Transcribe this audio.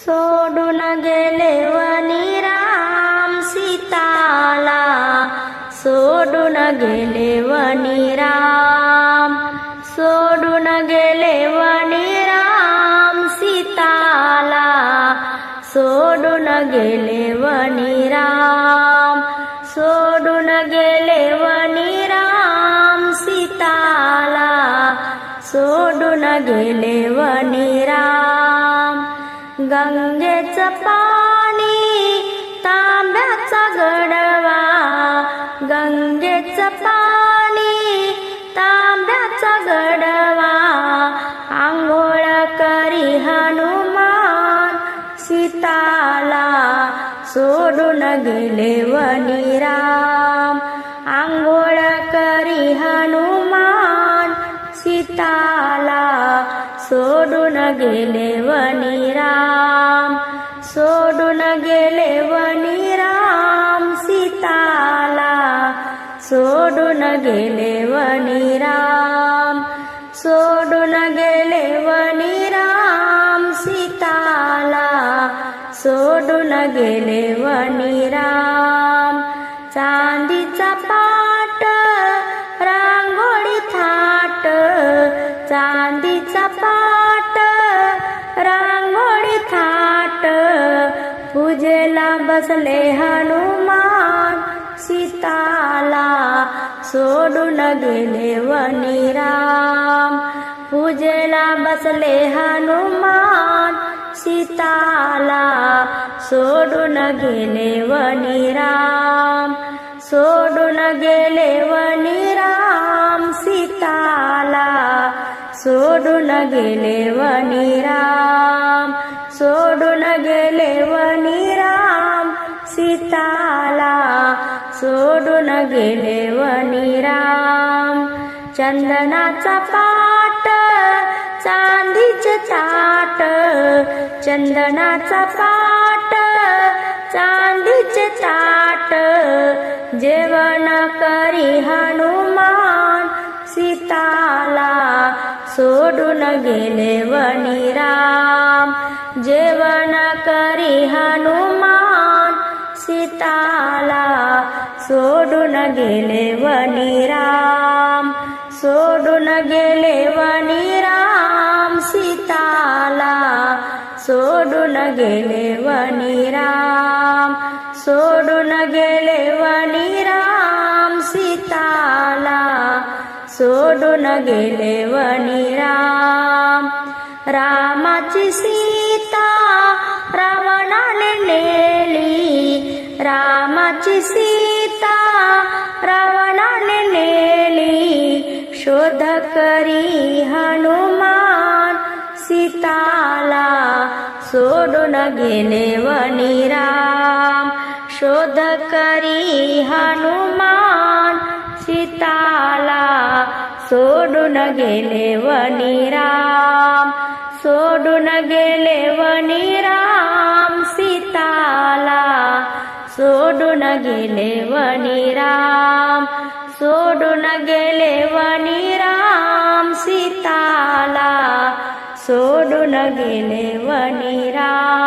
सोडून गेले वनी राम सीताला, सोडून गेले वनी राम, सोडून गेले वनी राम सीताला, सोडून गेले वनी राम, सोडून गेले वनी राम सीताला, सोडून गेले वनी राम. गंगेचं पाणी तांब्याचा गडवा, गंगेचं पाणी तांब्याचा गडवा, आंघोळ करी हनुमान सीताला, सोडून गेले वनी राम, आंघोळ करी हनुमान सीताला, सोडून गेले वनी राम, सोडून गेले वनी राम सीताला, सोडून गेले वनी राम, सोडून गेले वनी राम सीताला, सोडून गेले वनी राम. चांदीचा पाट रांगोळी थाट, चांदीचा पाट रांगोळी थाट, पूजेला बसले हनुमान सीताला, सोडून गेले वनी राम, पूजेला बसले हनुमान सीताला, सोडून गेले वनी राम, सोडून गेले वनी राम सीताला, सोडून गेले वनी राम, सोडून गेले वनी राम सीताला, सोडून गेले वनी राम. चंदनाचा पाट चांदीचे ताट, चंदनाचा पाट चांदीचे ताट, जेवण करी हनुमान सीताला, सोडून गेले वनी राम, जेवण करी हनुमान सीताला, सोडून गेले वनी राम, सोडून गेले वनी राम सीताला, सोडून गेले वनी राम, सोडून गेले वनी राम सीताला, सोडून गेले वनी राम. रामाची सीता रावणाने नेली, रामाची सीता रावणाने नेली, शोध करी हनुमान सीताला, सोडून गेले वनी राम, शोध करी हनुमान सीताला, सोडून गेले वनी राम, सोडून गेले वनी राम सीताला, सोडून गेले वनी राम, सोडून गेले वनी राम सीताला, सोडून गेले वनी राम.